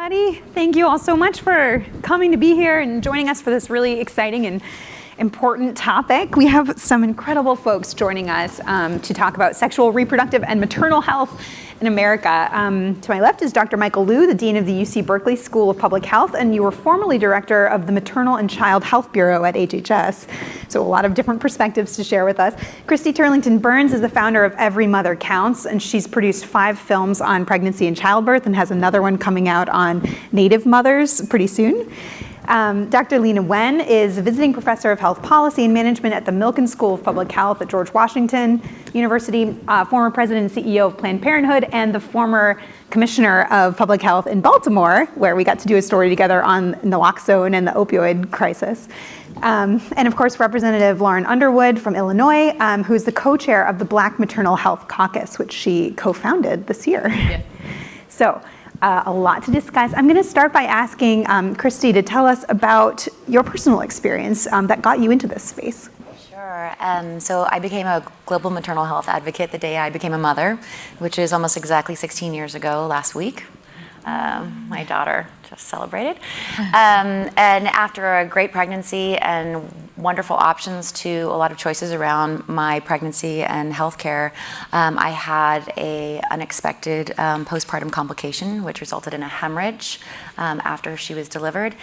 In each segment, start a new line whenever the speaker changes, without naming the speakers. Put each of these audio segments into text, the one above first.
everybody. Thank you all so much for coming to be here and joining us for this really exciting and important topic. We have some incredible folks joining us to talk about sexual, reproductive, and maternal health in America. To my left is Dr. Michael Liu, the Dean of the UC Berkeley School of Public Health, and you were formerly Director of the Maternal and Child Health Bureau at HHS. So a lot of different perspectives to share with us. Christy Turlington Burns is the founder of Every Mother Counts, and she's produced 5 films on pregnancy and childbirth and has another one coming out on Native mothers pretty soon. Dr. Lena Wen is a visiting professor of health policy and management at the Milken School of Public Health at George Washington University, former president and CEO of Planned Parenthood, and the former commissioner of public health in Baltimore, where we got to do a story together on naloxone and the opioid crisis. And of course, Representative Lauren Underwood from Illinois, who's the co-chair of the Black Maternal Health Caucus, which she co-founded this year. Yes. So. A lot to discuss. I'm going to start by asking Christy to tell us about your personal experience that got you into this space.
Sure. So I became a global maternal health advocate the day I became a mother, which is almost exactly 16 years ago last week. My daughter just celebrated. And after a great pregnancy and wonderful options to a lot of choices around my pregnancy and healthcare, I had an unexpected postpartum complication, which resulted in a hemorrhage after she was delivered.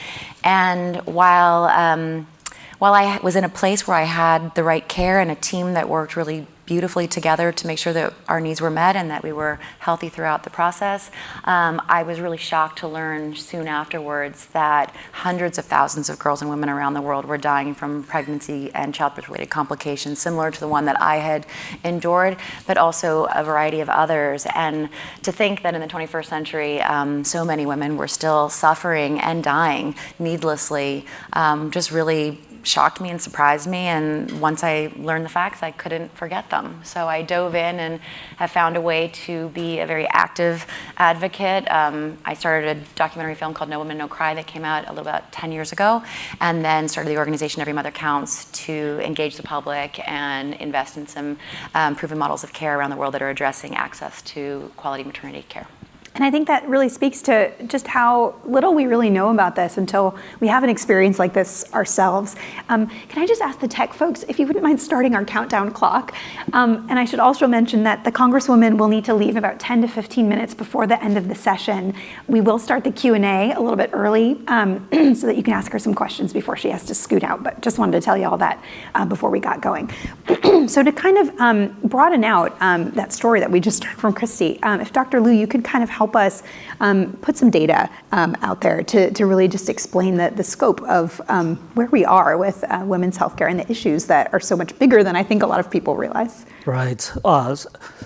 And while I was in a place where I had the right care and a team that worked really beautifully together to make sure that our needs were met and that we were healthy throughout the process, I was really shocked to learn soon afterwards that hundreds of thousands of girls and women around the world were dying from pregnancy and childbirth-related complications similar to the one that I had endured, but also a variety of others. And to think that in the 21st century, so many women were still suffering and dying needlessly just really shocked me and surprised me, and once I learned the facts, I couldn't forget them. So I dove in and have found a way to be a very active advocate. I started a documentary film called No Woman, No Cry that came out about 10 years ago, and then started the organization Every Mother Counts to engage the public and invest in some proven models of care around the world that are addressing access to quality maternity care.
And I think that really speaks to just how little we really know about this until we have an experience like this ourselves. Can I just ask the tech folks if you wouldn't mind starting our countdown clock? And I should also mention that the Congresswoman will need to leave about 10 to 15 minutes before the end of the session. We will start the Q&A a little bit early so that you can ask her some questions before she has to scoot out, but just wanted to tell you all that before we got going. So to kind of broaden out that story that we just heard from Christy, if Dr. Liu, you could kind of help us put some data out there to really just explain the scope of where we are with women's healthcare and the issues that are so much bigger than I think a lot of people realize.
Right.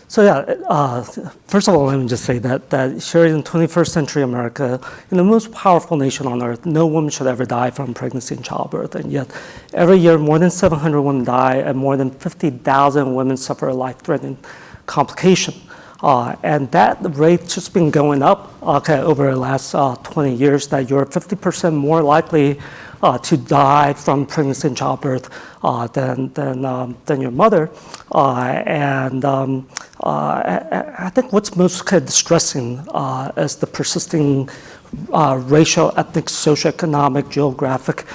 So yeah, first of all, let me just say that here in 21st century America, in the most powerful nation on earth, no woman should ever die from pregnancy and childbirth. And yet, every year, more than 700 women die, and more than 50,000 women suffer a life-threatening complication. And that rate's just been going up over the last 20 years, that you're 50% more likely to die from pregnancy and childbirth than your mother. And I think what's most kind of distressing is the persisting racial, ethnic, socioeconomic, geographic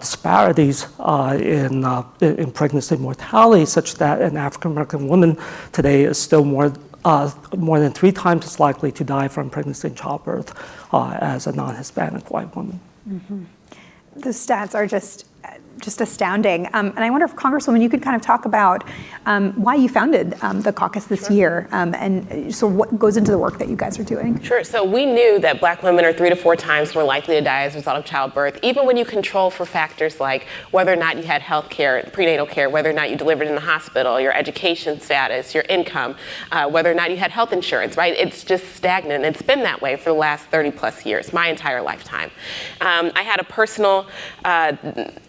disparities in pregnancy mortality, such that an African American woman today is still more than 3 times as likely to die from pregnancy and childbirth as a non-Hispanic white woman.
Mm-hmm. The stats are just astounding. And I wonder if, Congresswoman, you could kind of talk about why you founded the caucus this year, and so what goes into the work that you guys are doing.
Sure. So we knew that Black women are 3 to 4 times more likely to die as a result of childbirth, even when you control for factors like whether or not you had health care, prenatal care, whether or not you delivered in the hospital, your education status, your income, whether or not you had health insurance, right? It's just stagnant. It's been that way for the last 30 plus years, my entire lifetime. I had a personal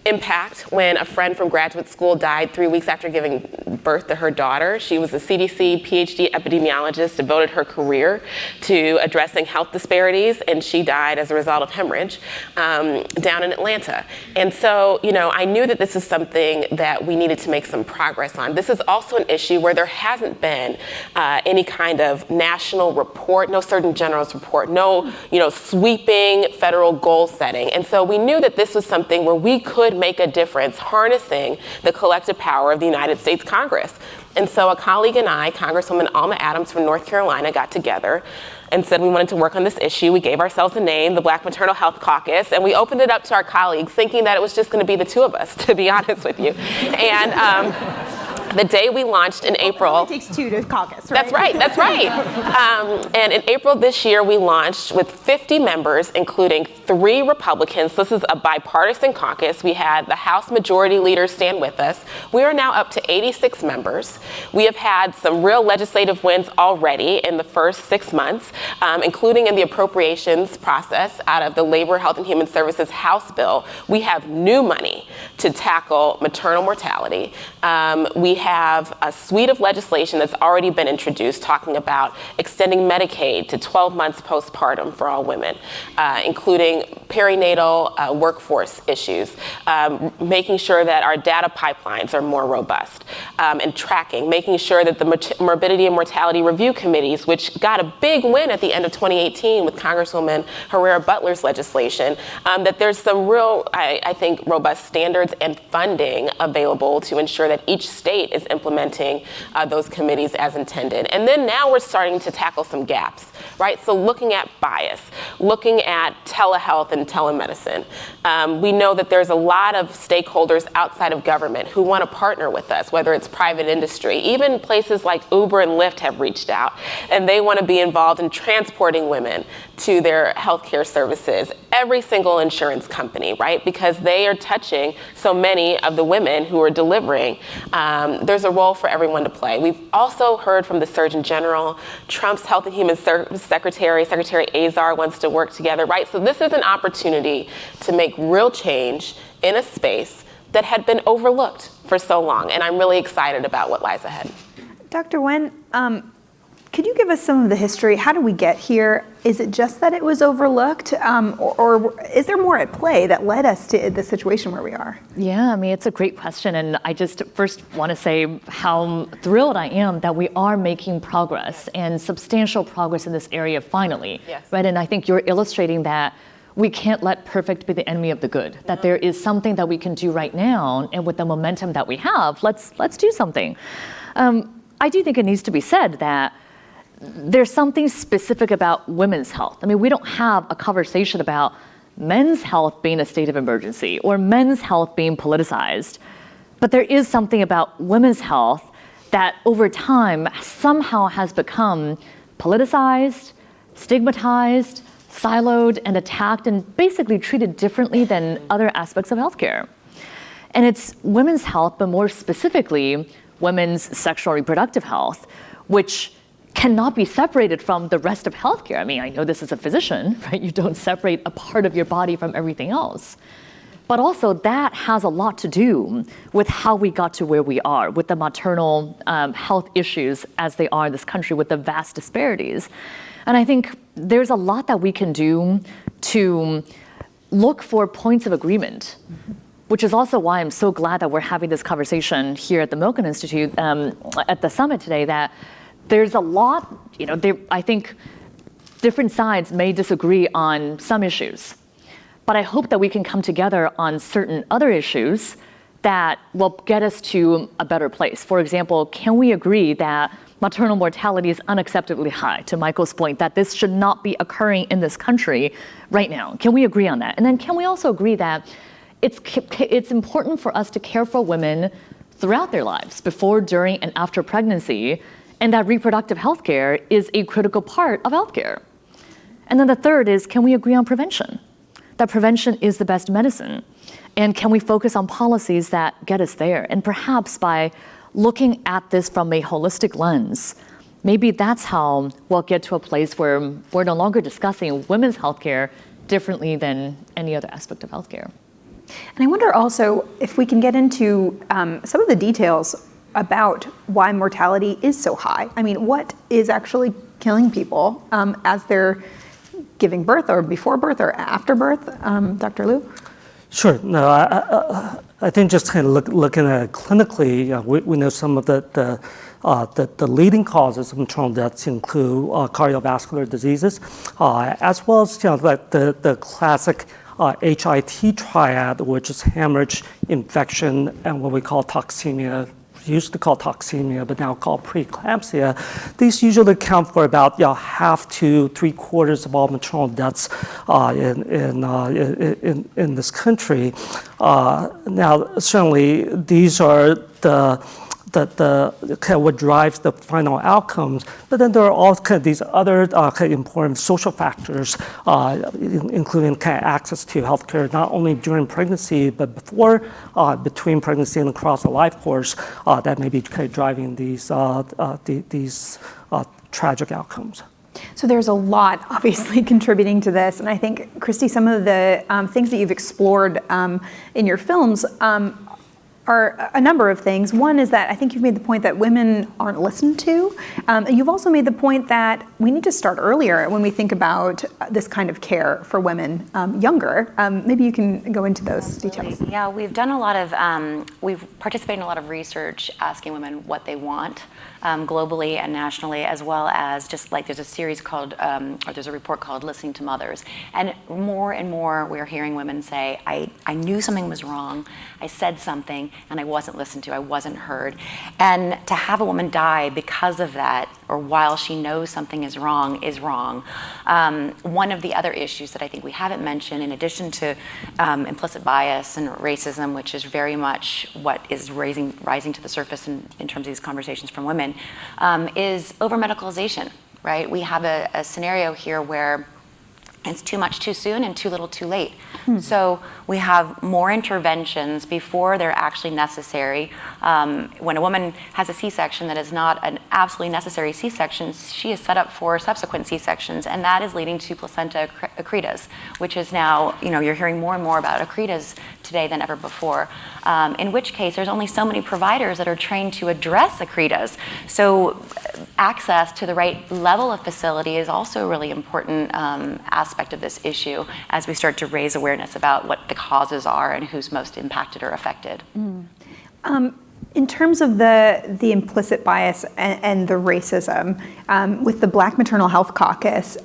impact when a friend from graduate school died 3 weeks after giving birth to her daughter. She was a CDC PhD epidemiologist, devoted her career to addressing health disparities, and she died as a result of hemorrhage down in Atlanta. And so, I knew that this is something that we needed to make some progress on. This is also an issue where there hasn't been any kind of national report, no Surgeon General's report, no, sweeping federal goal setting. And so we knew that this was something where we could make a difference, harnessing the collective power of the United States Congress. And so a colleague and I, Congresswoman Alma Adams from North Carolina, got together and said we wanted to work on this issue. We gave ourselves a name, the Black Maternal Health Caucus, and we opened it up to our colleagues, thinking that it was just going to be the two of us, to be honest with you. And the day we launched in April.
It takes two to caucus, right?
That's right. And in April this year, we launched with 50 members, including 3 Republicans. This is a bipartisan caucus. We had the House Majority Leader stand with us. We are now up to 86 members. We have had some real legislative wins already in the first 6 months, including in the appropriations process out of the Labor, Health and Human Services House bill. We have new money to tackle maternal mortality. We have a suite of legislation that's already been introduced talking about extending Medicaid to 12 months postpartum for all women, including perinatal workforce issues, making sure that our data pipelines are more robust, and tracking, making sure that the morbidity and mortality review committees, which got a big win at the end of 2018 with Congresswoman Herrera Butler's legislation, that there's some real, I think, robust standards and funding available to ensure that each state is implementing those committees as intended. And then now we're starting to tackle some gaps, right? So looking at bias, looking at telehealth and telemedicine. We know that there's a lot of stakeholders outside of government who want to partner with us, whether it's private industry. Even places like Uber and Lyft have reached out, and they want to be involved in transporting women to their healthcare services. Every single insurance company, right? Because they are touching so many of the women who are delivering. There's a role for everyone to play. We've also heard from the Surgeon General. Trump's Health and Human Services Secretary Azar, wants to work together, right? So this is an opportunity to make real change in a space that had been overlooked for so long. And I'm really excited about what lies ahead.
Dr. Wen, could you give us some of the history? How did we get here? Is it just that it was overlooked, or is there more at play that led us to the situation where we are?
Yeah, I mean, it's a great question. And I just first want to say how thrilled I am that we are making progress and substantial progress in this area finally.
Yes.
Right? And I think you're illustrating that we can't let perfect be the enemy of the good, that there is something that we can do right now. And with the momentum that we have, let's do something. I do think it needs to be said that there's something specific about women's health. I mean, we don't have a conversation about men's health being a state of emergency or men's health being politicized. But there is something about women's health that over time somehow has become politicized, stigmatized, siloed, and attacked, and basically treated differently than other aspects of healthcare. And it's women's health, but more specifically, women's sexual and reproductive health, which cannot be separated from the rest of healthcare. I mean, I know this as a physician, right? You don't separate a part of your body from everything else. But also that has a lot to do with how we got to where we are, with the maternal health issues as they are in this country, with the vast disparities. And I think there's a lot that we can do to look for points of agreement, which is also why I'm so glad that we're having this conversation here at the Milken Institute at the summit today, that there's a lot, I think different sides may disagree on some issues, but I hope that we can come together on certain other issues that will get us to a better place. For example, can we agree that maternal mortality is unacceptably high, to Michael's point, that this should not be occurring in this country right now? Can we agree on that? And then can we also agree that it's important for us to care for women throughout their lives, before, during, and after pregnancy, and that reproductive health care is a critical part of healthcare? And then the third is, can we agree on prevention? That prevention is the best medicine. And can we focus on policies that get us there? And perhaps by looking at this from a holistic lens, maybe that's how we'll get to a place where we're no longer discussing women's healthcare differently than any other aspect of healthcare.
And I wonder also if we can get into some of the details about why mortality is so high. I mean, what is actually killing people as they're giving birth, or before birth, or after birth? Dr. Liu?
Sure. No, I think just kind of looking at it clinically, we know some of the leading causes of maternal deaths include cardiovascular diseases, as well as like the classic HIT triad, which is hemorrhage, infection, and what we call toxemia. Used to call toxemia, but now called preeclampsia. These usually account for about half to 3/4 of all maternal deaths in this country. Now, certainly, these are the kind of what drives the final outcomes. But then there are all kind of these other kind of important social factors, including kind of access to healthcare, not only during pregnancy, but before, between pregnancy and across the life course, that may be kind of driving these tragic outcomes.
So there's a lot obviously contributing to this. And I think, Christy, some of the things that you've explored in your films are a number of things. One is that I think you've made the point that women aren't listened to. And you've also made the point that we need to start earlier when we think about this kind of care for women younger. Maybe you can go into those details.
Yeah, we've done a lot of, we've participated in a lot of research asking women what they want globally and nationally, as well as just like there's a series called, or there's a report called Listening to Mothers. And more we're hearing women say, I knew something was wrong, I said something, and I wasn't listened to, I wasn't heard. And to have a woman die because of that, or while she knows something is wrong, is wrong. One of the other issues that I think we haven't mentioned, in addition to implicit bias and racism, which is very much what is rising to the surface in terms of these conversations from women, is over-medicalization, right? We have a scenario here where it's too much too soon and too little too late. So we have more interventions before they're actually necessary. When a woman has a C-section that is not an absolutely necessary C-section, she is set up for subsequent C-sections, and that is leading to placenta accretas, which is now, you're hearing more and more about accretas today than ever before. In which case, there's only so many providers that are trained to address accretas. So access to the right level of facility is also a really important aspect of this issue as we start to raise awareness about what the causes are and who's most impacted or affected.
In terms of the implicit bias and the racism, with the Black Maternal Health Caucus,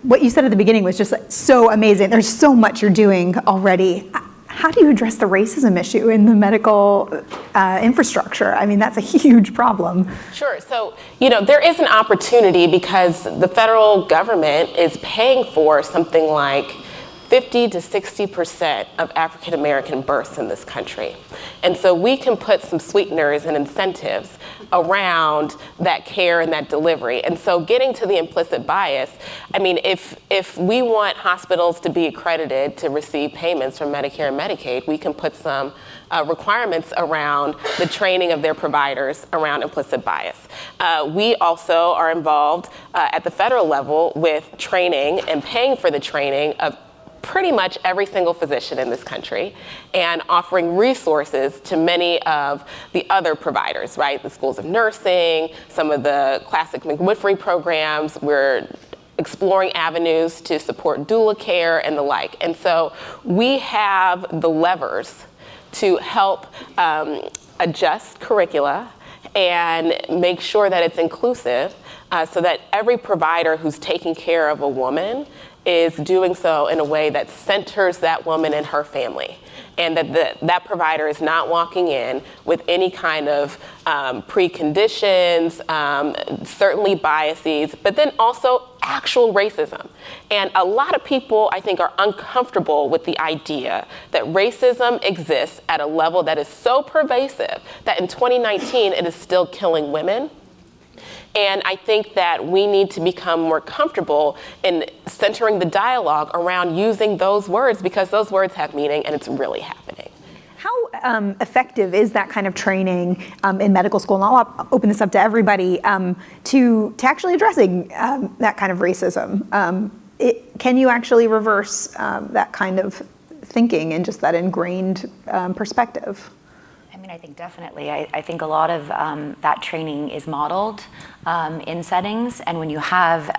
what you said at the beginning was just so amazing. There's so much you're doing already. How do you address the racism issue in the medical infrastructure? I mean, that's a huge problem.
Sure. So, there is an opportunity because the federal government is paying for something like 50 to 60% of African American births in this country. And so we can put some sweeteners and incentives around that care and that delivery. And so getting to the implicit bias, I mean, if we want hospitals to be accredited to receive payments from Medicare and Medicaid, we can put some requirements around the training of their providers around implicit bias. We also are involved at the federal level with training and paying for the training of pretty much every single physician in this country and offering resources to many of the other providers, right? The schools of nursing, some of the classic midwifery programs. We're exploring avenues to support doula care and the like. And so we have the levers to help adjust curricula and make sure that it's inclusive so that every provider who's taking care of a woman is doing so in a way that centers that woman and her family, and that provider is not walking in with any kind of preconditions, certainly biases, but then also actual racism. And a lot of people, I think, are uncomfortable with the idea that racism exists at a level that is so pervasive that in 2019 it is still killing women. And I think that we need to become more comfortable in centering the dialogue around using those words, because those words have meaning and it's really happening.
How effective is that kind of training in medical school? And I'll open this up to everybody to actually addressing that kind of racism. Can you actually reverse that kind of thinking and just that ingrained perspective.
I mean, I think definitely. I think a lot of that training is modeled in settings, and when you have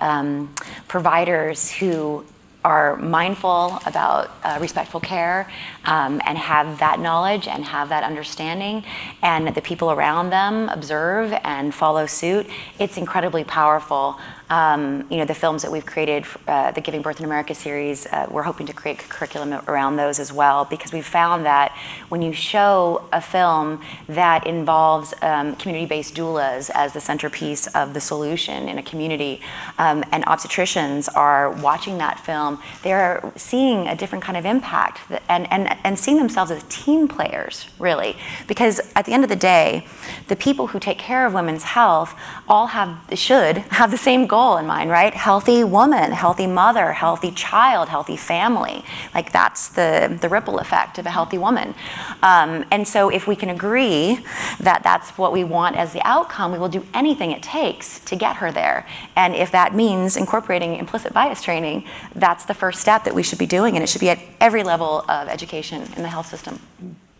providers who are mindful about respectful care and have that knowledge and have that understanding, and the people around them observe and follow suit, it's incredibly powerful. The films that we've created, the Giving Birth in America series, we're hoping to create curriculum around those as well, because we've found that when you show a film that involves community-based doulas as the centerpiece of the solution in a community, and obstetricians are watching that film, they're seeing a different kind of impact and seeing themselves as team players, really. Because at the end of the day, the people who take care of women's health all should have the same goal in mind, right? Healthy woman, healthy mother, healthy child, healthy family. Like, that's the ripple effect of a healthy woman. And so if we can agree that that's what we want as the outcome, we will do anything it takes to get her there. And if that means incorporating implicit bias training, that's the first step that we should be doing, and it should be at every level of education in the health system.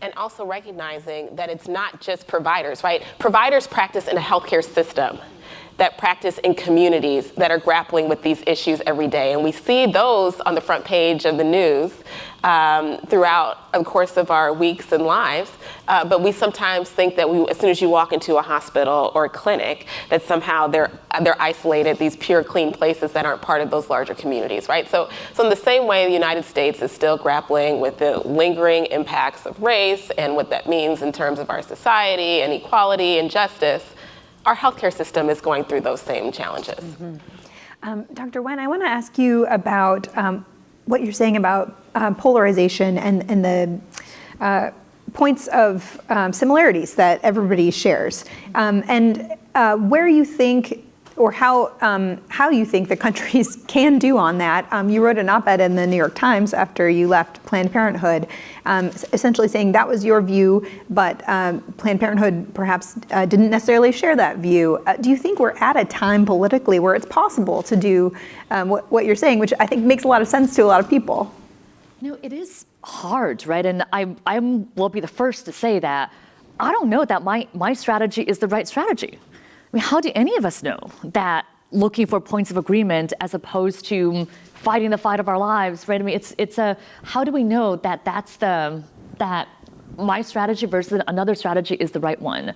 And also recognizing that it's not just providers, right? Providers practice in a healthcare system that practice in communities that are grappling with these issues every day. And we see those on the front page of the news throughout the course of our weeks and lives. But we sometimes think that as soon as you walk into a hospital or a clinic, that somehow they're isolated, these pure, clean places that aren't part of those larger communities, right? So in the same way, the United States is still grappling with the lingering impacts of race and what that means in terms of our society and equality and justice. Our healthcare system is going through those same challenges.
Mm-hmm. Dr. Wen, I want to ask you about what you're saying about polarization and the points of similarities that everybody shares, and where you think, or how you think the countries can do on that. You wrote an op-ed in the New York Times after you left Planned Parenthood, essentially saying that was your view, but Planned Parenthood perhaps didn't necessarily share that view. Do you think we're at a time politically where it's possible to do what you're saying, which I think makes a lot of sense to a lot of people?
It is hard, right? And I will be the first to say that I don't know that my strategy is the right strategy. I mean, how do any of us know that looking for points of agreement as opposed to fighting the fight of our lives, right? I mean, it's how do we know that that my strategy versus another strategy is the right one?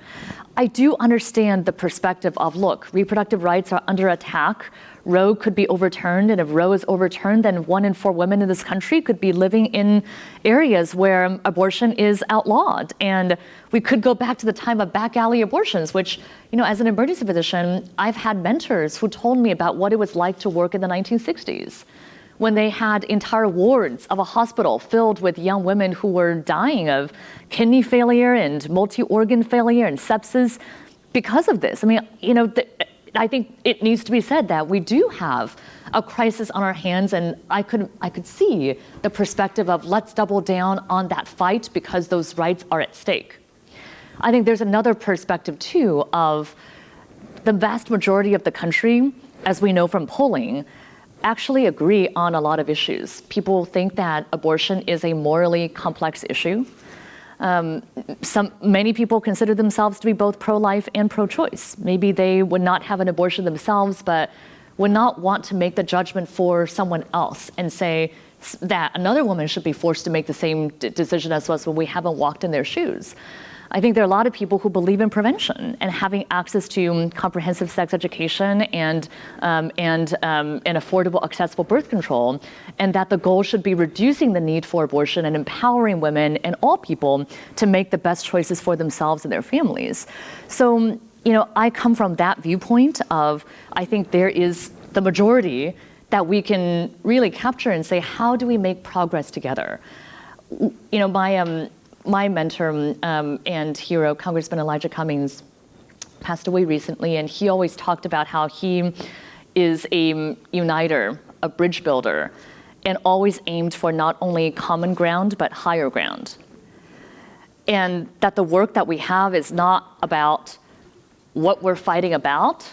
I do understand the perspective of, look, reproductive rights are under attack. Roe could be overturned, and if Roe is overturned, then 1 in 4 women in this country could be living in areas where abortion is outlawed. And we could go back to the time of back alley abortions, which, as an emergency physician, I've had mentors who told me about what it was like to work in the 1960s, when they had entire wards of a hospital filled with young women who were dying of kidney failure and multi-organ failure and sepsis because of this. I mean, I think it needs to be said that we do have a crisis on our hands, and I could see the perspective of let's double down on that fight because those rights are at stake. I think there's another perspective too of the vast majority of the country, as we know from polling, actually agree on a lot of issues. People think that abortion is a morally complex issue. Many people consider themselves to be both pro-life and pro-choice. Maybe they would not have an abortion themselves, but would not want to make the judgment for someone else and say that another woman should be forced to make the same decision as us when we haven't walked in their shoes. I think there are a lot of people who believe in prevention and having access to comprehensive sex education and affordable, accessible birth control, and that the goal should be reducing the need for abortion and empowering women and all people to make the best choices for themselves and their families. So, I come from that viewpoint of, I think there is the majority that we can really capture and say, how do we make progress together? My mentor and hero, Congressman Elijah Cummings, passed away recently, and he always talked about how he is a uniter, a bridge builder, and always aimed for not only common ground, but higher ground. And that the work that we have is not about what we're fighting about,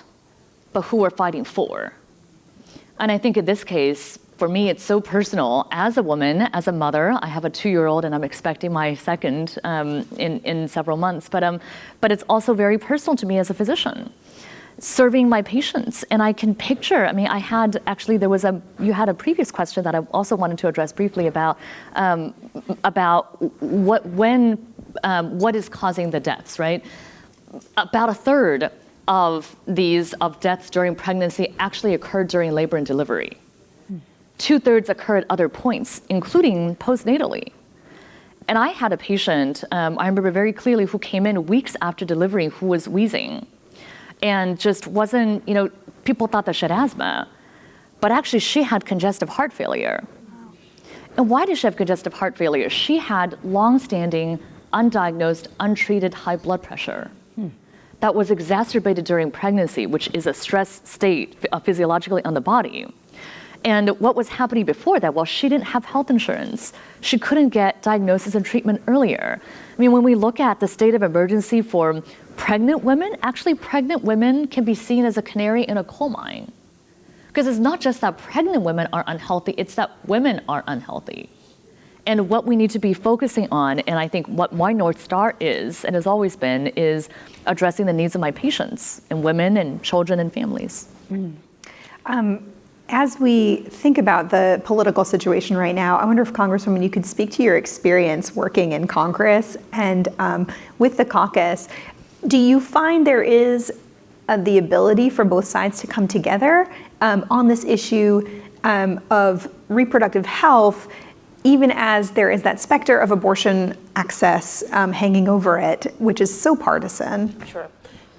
but who we're fighting for. And I think in this case, for me, it's so personal. As a woman, as a mother, I have a 2-year-old and I'm expecting my second in several months. But it's also very personal to me as a physician, serving my patients. And I can picture, you had a previous question that I also wanted to address briefly about what is causing the deaths, right? About a third of deaths during pregnancy actually occurred during labor and delivery. 2/3 occur at other points, including postnatally. And I had a patient, I remember very clearly, who came in weeks after delivery who was wheezing and just wasn't, people thought that she had asthma, but actually she had congestive heart failure. And why did she have congestive heart failure? She had long-standing, undiagnosed, untreated high blood pressure that was exacerbated during pregnancy, which is a stress state physiologically on the body. And what was happening before that? Well, she didn't have health insurance. She couldn't get diagnosis and treatment earlier. When we look at the state of emergency for pregnant women, actually pregnant women can be seen as a canary in a coal mine. Because it's not just that pregnant women are unhealthy, it's that women are unhealthy. And what we need to be focusing on, and I think what my North Star is, and has always been, is addressing the needs of my patients, and women and children and families.
As we think about the political situation right now, I wonder if, Congresswoman, you could speak to your experience working in Congress and with the caucus. Do you find there is the ability for both sides to come together on this issue of reproductive health, even as there is that specter of abortion access hanging over it, which is so partisan?
Sure.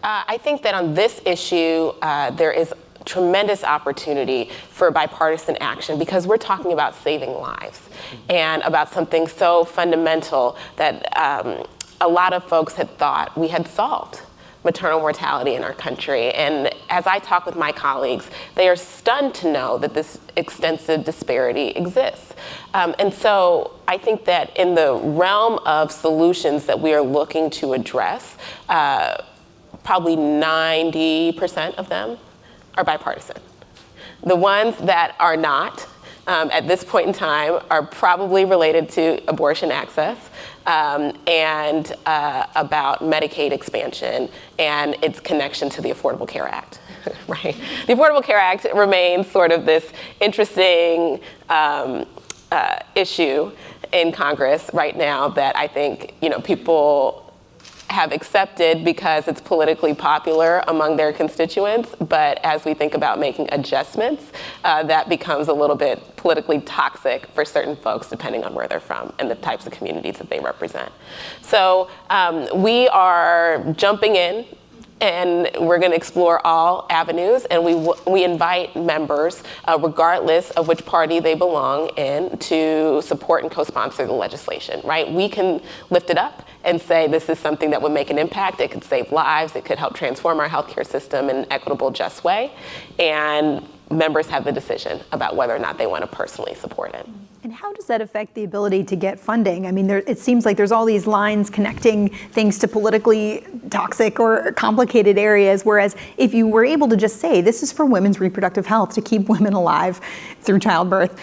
I think that on this issue, there is tremendous opportunity for bipartisan action because we're talking about saving lives and about something so fundamental that a lot of folks had thought we had solved: maternal mortality in our country. And as I talk with my colleagues, they are stunned to know that this extensive disparity exists. And so I think that in the realm of solutions that we are looking to address, probably 90% of them are bipartisan. The ones that are not, at this point in time, are probably related to abortion access and about Medicaid expansion and its connection to the Affordable Care Act, right? The Affordable Care Act remains sort of this interesting issue in Congress right now that I think people have accepted because it's politically popular among their constituents, but as we think about making adjustments, that becomes a little bit politically toxic for certain folks depending on where they're from and the types of communities that they represent. So we are jumping in, and we're going to explore all avenues, and we invite members, regardless of which party they belong in, to support and co-sponsor the legislation, right? We can lift it up and say this is something that would make an impact. It could save lives. It could help transform our healthcare system in an equitable, just way. And members have the decision about whether or not they want to personally support it.
And how does that affect the ability to get funding? It seems like there's all these lines connecting things to politically toxic or complicated areas, whereas if you were able to just say, this is for women's reproductive health, to keep women alive through childbirth,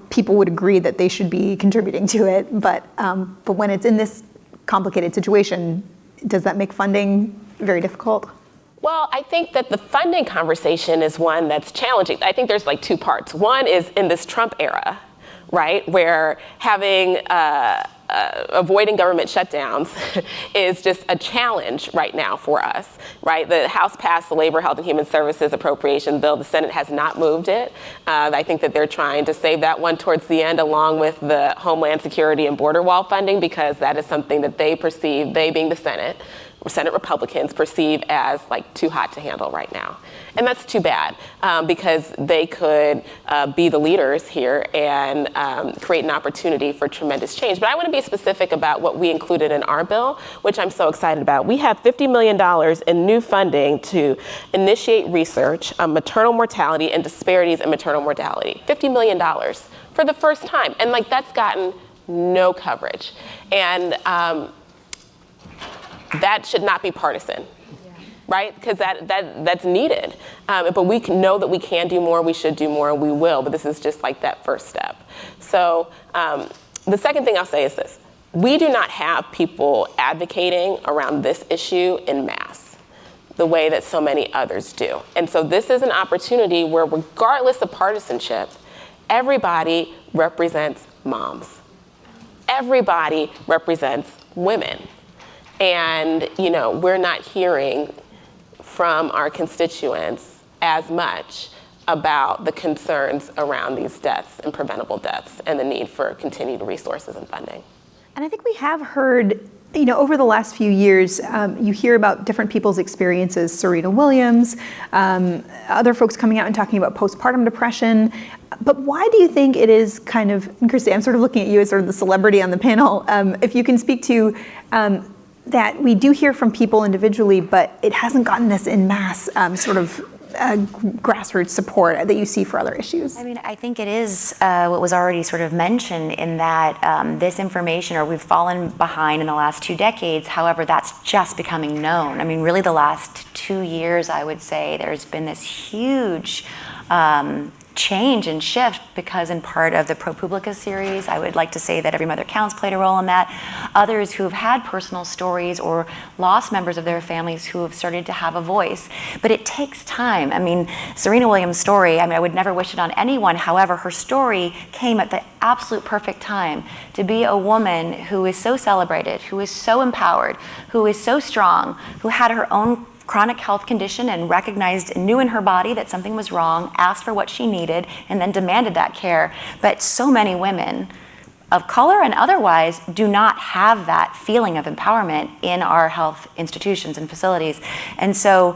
people would agree that they should be contributing to it. But when it's in this complicated situation, does that make funding very difficult?
Well, I think that the funding conversation is one that's challenging. I think there's like two parts. One is in this Trump era, right, where having avoiding government shutdowns is just a challenge right now for us, right? The House passed the Labor, Health, and Human Services Appropriation Bill. The Senate has not moved it. I think that they're trying to save that one towards the end, along with the Homeland Security and border wall funding, because that is something that they perceive, they being the Senate Republicans, perceive as like too hot to handle right now. And that's too bad, because they could be the leaders here and create an opportunity for tremendous change. But I want to be specific about what we included in our bill, which I'm so excited about. We have $50 million in new funding to initiate research on maternal mortality and disparities in maternal mortality. $50 million for the first time. And that's gotten no coverage. And that should not be partisan. right? Because that's needed. But we know that we can do more, we should do more, and we will. But this is just like that first step. So the second thing I'll say is this. We do not have people advocating around this issue in mass the way that so many others do. And so this is an opportunity where, regardless of partisanship, everybody represents moms. Everybody represents women. And, we're not hearing from our constituents as much about the concerns around these deaths and preventable deaths and the need for continued resources and funding.
And I think we have heard, over the last few years, you hear about different people's experiences, Serena Williams, other folks coming out and talking about postpartum depression. But why do you think it is kind of, and Christy, I'm sort of looking at you as sort of the celebrity on the panel, if you can speak to that we do hear from people individually, but it hasn't gotten this en masse sort of grassroots support that you see for other issues?
I mean, I think it is what was already sort of mentioned in that this information, or we've fallen behind in the last 2 decades. However, that's just becoming known. I mean, really the last 2 years, I would say, there's been this huge change and shift because in part of the ProPublica series, I would like to say that Every Mother Counts played a role in that. Others who have had personal stories or lost members of their families who have started to have a voice. But it takes time. I mean, Serena Williams' story, I would never wish it on anyone. However, her story came at the absolute perfect time to be a woman who is so celebrated, who is so empowered, who is so strong, who had her own chronic health condition and recognized and knew in her body that something was wrong, asked for what she needed, and then demanded that care. But so many women of color and otherwise do not have that feeling of empowerment in our health institutions and facilities. And so,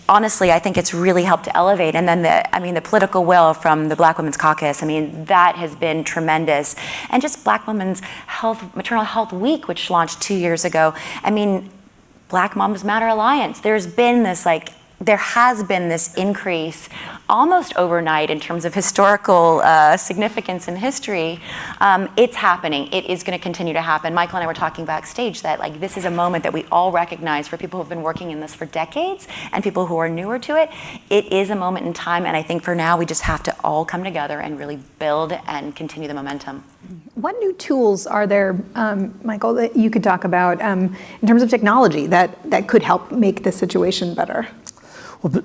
honestly, I think it's really helped to elevate. And then the political will from the Black Women's Caucus, that has been tremendous. And just Black Women's Maternal Health Week, which launched 2 years ago. Black Moms Matter Alliance. There has been this increase almost overnight in terms of historical significance in history. It's happening. It is going to continue to happen. Michael and I were talking backstage that this is a moment that we all recognize for people who have been working in this for decades and people who are newer to it. It is a moment in time, and I think for now we just have to all come together and really build and continue the momentum.
What new tools are there, Michael, that you could talk about in terms of technology that could help make this situation better?
Well,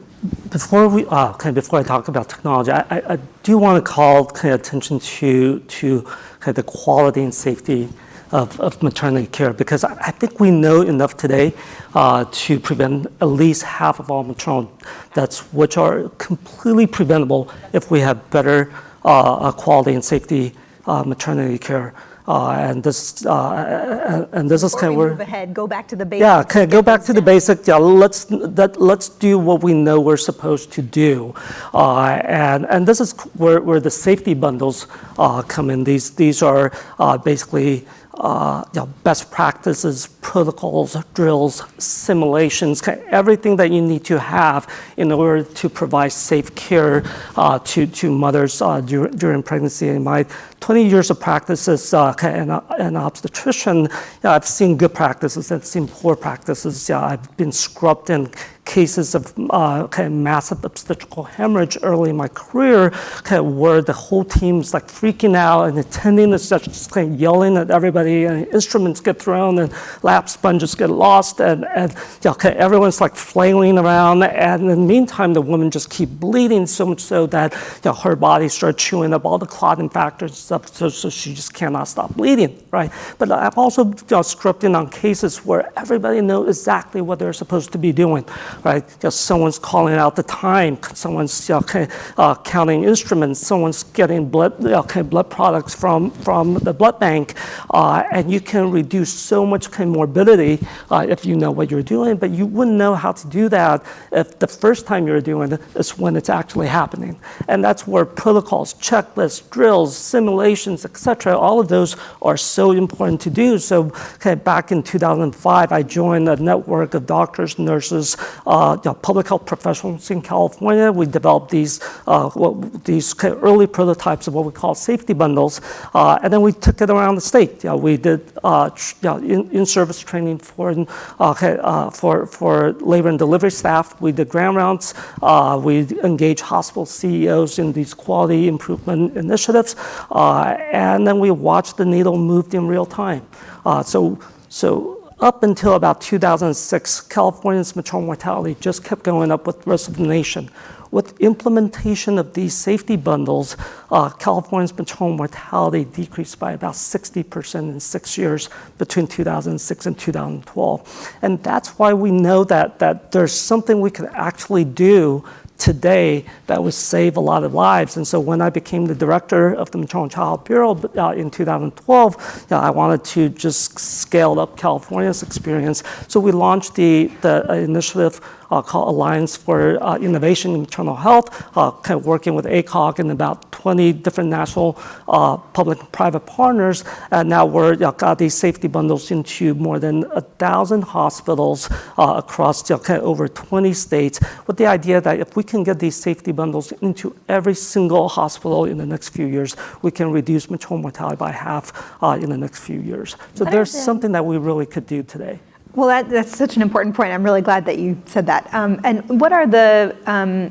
before I talk about technology, I do want to call attention to the quality and safety of maternity care, because I think we know enough today to prevent at least half of all maternal deaths, which are completely preventable if we have better quality and safety maternity care. And this is kind of where
move ahead, go back to the basics.
Yeah, go back to the basics. Yeah, let's do what we know we're supposed to do, and this is where the safety bundles come in. These are basically best practices, protocols, drills, simulations, everything that you need to have in order to provide safe care to mothers during pregnancy. In my 20 years of practice as an obstetrician, I've seen good practices, I've seen poor practices. I've been scrubbed in cases of massive obstetrical hemorrhage early in my career, where the whole team's freaking out and attending is just yelling at everybody, and instruments get thrown and lap sponges get lost, and everyone's flailing around, and in the meantime the woman just keep bleeding, so much so that her body starts chewing up all the clotting factors and stuff, so she just cannot stop bleeding, right? But I've also scrubbed in on cases where everybody knows exactly what they're supposed to be doing, right? Someone's calling out the time, someone's counting instruments, someone's getting blood products from the blood bank, and you can reduce so much morbidity if you know what you're doing. But you wouldn't know how to do that if the first time you're doing it is when it's actually happening. And that's where protocols, checklists, drills, simulations, etc., all of those are so important to do. So back in 2005, I joined a network of doctors, nurses, public health professionals in California. We developed these early prototypes of what we call safety bundles, and then we took it around the state. We did in-service training for labor and delivery staff. We did grand rounds. We engaged hospital CEOs in these quality improvement initiatives, and then we watched the needle move in real time. So up until about 2006, California's maternal mortality just kept going up with the rest of the nation. With implementation of these safety bundles, California's maternal mortality decreased by about 60% in 6 years between 2006 and 2012. And that's why we know that there's something we can actually do today that would save a lot of lives. And so when I became the director of the Maternal and Child Bureau in 2012, I wanted to just scale up California's experience. So we launched the initiative called Alliance for Innovation in Maternal Health, kind of working with ACOG and about 20 different national public and private partners. And now we've got these safety bundles into more than 1,000 hospitals across kind of over 20 states, with the idea that if we can get these safety bundles into every single hospital in the next few years, we can reduce maternal mortality by half in the next few years. So there's something that we really could do today.
Well, that's such an important point. I'm really glad that you said that. And what are the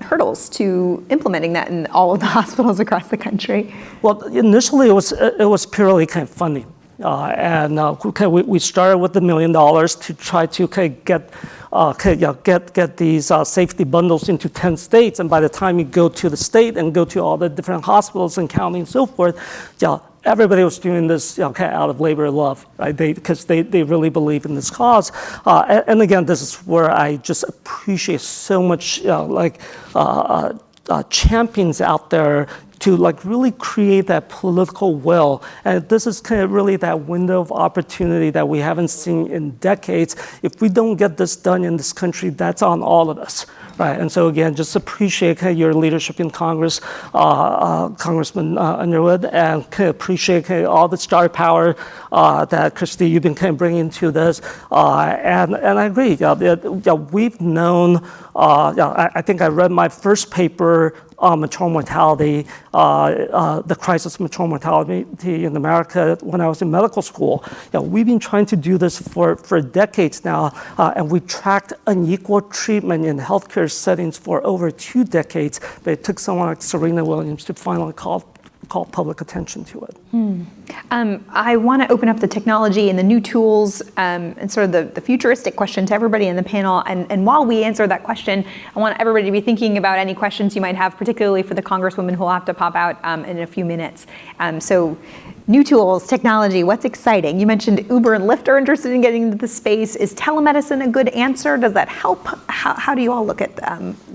hurdles to implementing that in all of the hospitals across the country?
Well, initially it was purely kind of funding. We started with $1 million to try to get these safety bundles into 10 states. And by the time you go to the state and go to all the different hospitals and county and so forth, everybody was doing this out of labor of love, right? Because they really believe in this cause. And again, this is where I just appreciate so much champions out there to really create that political will. And this is kind of really that window of opportunity that we haven't seen in decades. If we don't get this done in this country, that's on all of us. Right, and so again, just appreciate your leadership in Congress, Congressman Underwood, and appreciate all the star power that Christy, you've been bringing to this. And I agree. We've known. I think I read my first paper on maternal mortality, the crisis of maternal mortality in America when I was in medical school. We've been trying to do this for decades now, and we tracked unequal treatment in healthcare settings for over 2 decades, but it took someone like Serena Williams to finally call public attention to it.
I want to open up the technology and the new tools and sort of the futuristic question to everybody in the panel. And while we answer that question, I want everybody to be thinking about any questions you might have, particularly for the Congresswoman who will have to pop out in a few minutes. So new tools, technology, what's exciting? You mentioned Uber and Lyft are interested in getting into the space. Is telemedicine a good answer? Does that help? How do you all look at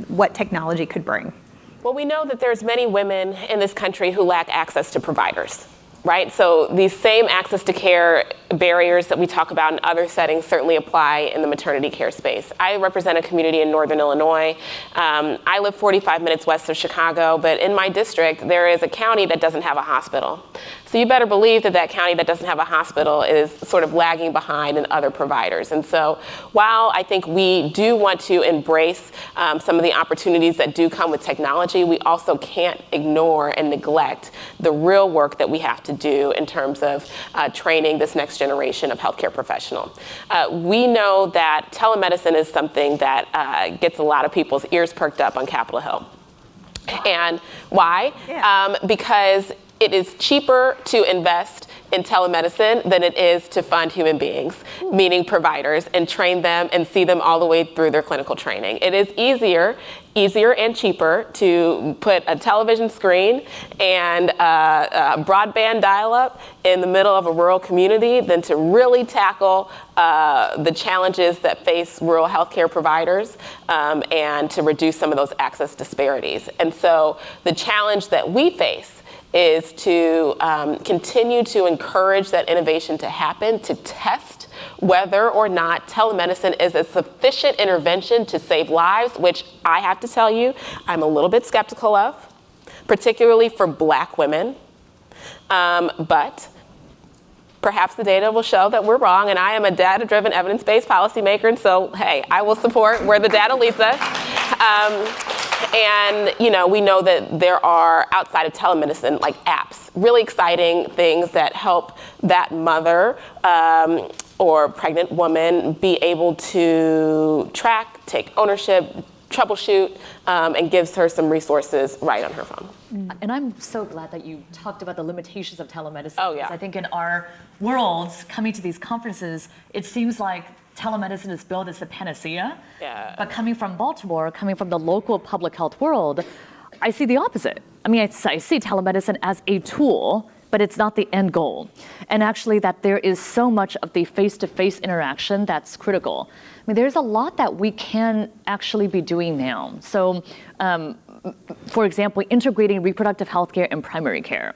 what technology could bring?
Well, we know that there's many women in this country who lack access to providers, right? So these same access to care barriers that we talk about in other settings certainly apply in the maternity care space. I represent a community in Northern Illinois. I live 45 minutes west of Chicago, but in my district, there is a county that doesn't have a hospital. So you better believe that county that doesn't have a hospital is sort of lagging behind in other providers. And so while I think we do want to embrace some of the opportunities that do come with technology, we also can't ignore and neglect the real work that we have to do in terms of training this next generation of healthcare professional. We know that telemedicine is something that gets a lot of people's ears perked up on Capitol Hill. And why?
Yeah.
Because it is cheaper to invest in telemedicine than it is to fund human beings, meaning providers, and train them and see them all the way through their clinical training. It is easier and cheaper to put a television screen and broadband dial-up in the middle of a rural community than to really tackle the challenges that face rural healthcare providers and to reduce some of those access disparities. And so the challenge that we face is to continue to encourage that innovation to happen, to test whether or not telemedicine is a sufficient intervention to save lives, which I have to tell you, I'm a little bit skeptical of, particularly for Black women. But Perhaps the data will show that we're wrong, and I am a data-driven, evidence-based policymaker, and so, hey, I will support where the data leads us. And we know that there are, outside of telemedicine, like apps, really exciting things that help that mother or pregnant woman be able to track, take ownership, troubleshoot, and gives her some resources right on her phone.
And I'm so glad that you talked about the limitations of telemedicine.
Oh, yeah.
Because I think in our worlds, coming to these conferences, it seems like telemedicine is billed as the panacea.
Yeah.
But coming from Baltimore, coming from the local public health world, I see the opposite. I mean, I see telemedicine as a tool, but it's not the end goal. And actually that there is so much of the face-to-face interaction that's critical. I mean, there's a lot that we can actually be doing now. So, for example, integrating reproductive health care and primary care.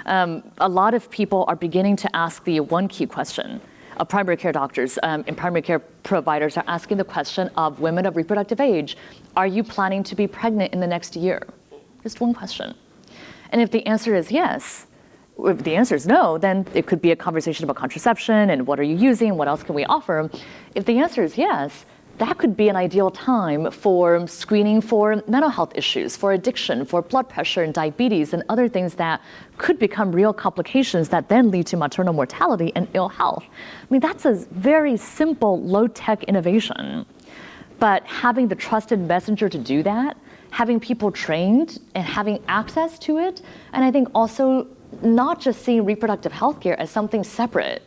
A lot of people are beginning to ask the one key question. Primary care doctors and primary care providers are asking the question of women of reproductive age, are you planning to be pregnant in the next year? Just one question. And if the answer is yes, if the answer is no, then it could be a conversation about contraception and what are you using, what else can we offer? If the answer is yes, that could be an ideal time for screening for mental health issues, for addiction, for blood pressure and diabetes and other things that could become real complications that then lead to maternal mortality and ill health. I mean, that's a very simple, low-tech innovation. But having the trusted messenger to do that, having people trained and having access to it, and I think also not just seeing reproductive health care as something separate,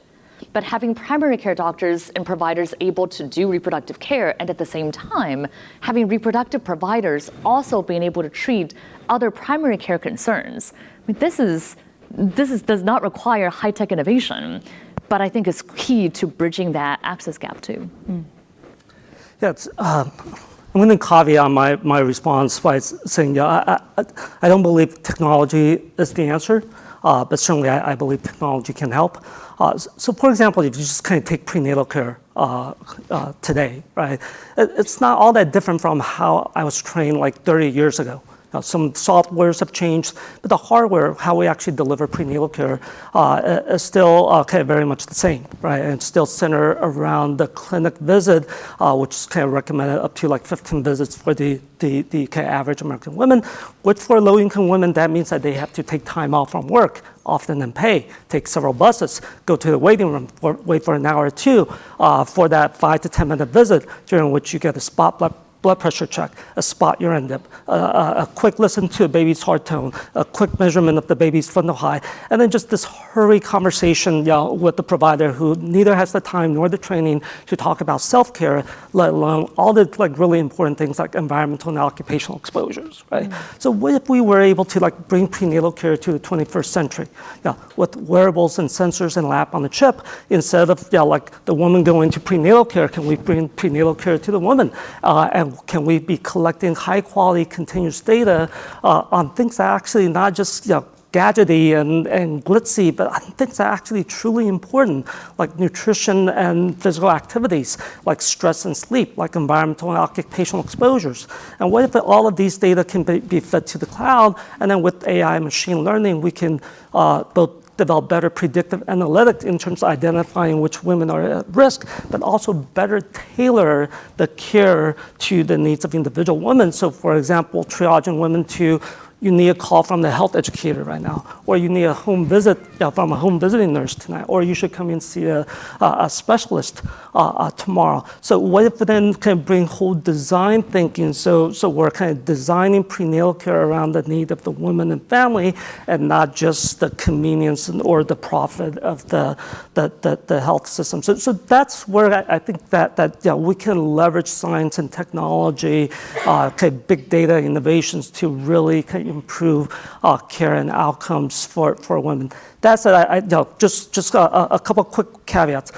but having primary care doctors and providers able to do reproductive care, and at the same time, having reproductive providers also being able to treat other primary care concerns. I mean, this does not require high-tech innovation, but I think is key to bridging that access gap too.
Yeah, I'm going to caveat my response by saying, I don't believe technology is the answer, but certainly I believe technology can help. So for example, if you just kind of take prenatal care today, right? It's not all that different from how I was trained like 30 years ago. Some softwares have changed, but the hardware, how we actually deliver prenatal care, is still kind of very much the same, right? And it's still centered around the clinic visit, which is kind of recommended up to like 15 visits for the kind of average American women, which for low-income women, that means that they have to take time off from work, often and pay, take several buses, go to the waiting room, wait for an hour or two for that 5 to 10 minute visit, during which you get a spot blood pressure check, a spot urine dip, a quick listen to a baby's heart tone, a quick measurement of the baby's fundal height, and then just this hurried conversation with the provider who neither has the time nor the training to talk about self-care, let alone all the like really important things like environmental and occupational exposures, right? So what if we were able to like bring prenatal care to the 21st century, with wearables and sensors and lab on the chip, instead of like the woman going to prenatal care, can we bring prenatal care to the woman? And can we be collecting high quality continuous data on things that are actually not just gadgety and glitzy, but on things that are actually truly important, like nutrition and physical activities, like stress and sleep, like environmental and occupational exposures. And what if all of these data can be fed to the cloud, and then with AI and machine learning, we can both develop better predictive analytics in terms of identifying which women are at risk, but also better tailor the care to the needs of individual women. So for example, triaging women to, you need a call from the health educator right now, or you need a home visit from a home visiting nurse tonight, or you should come and see a specialist tomorrow. So what if then can bring whole design thinking? So we're kind of designing prenatal care around the need of the woman and family, and not just the convenience or the profit of the health system. So that's where I think that we can leverage science and technology, kind of big data innovations to really kind of improve care and outcomes for women. That said, just a couple quick caveats.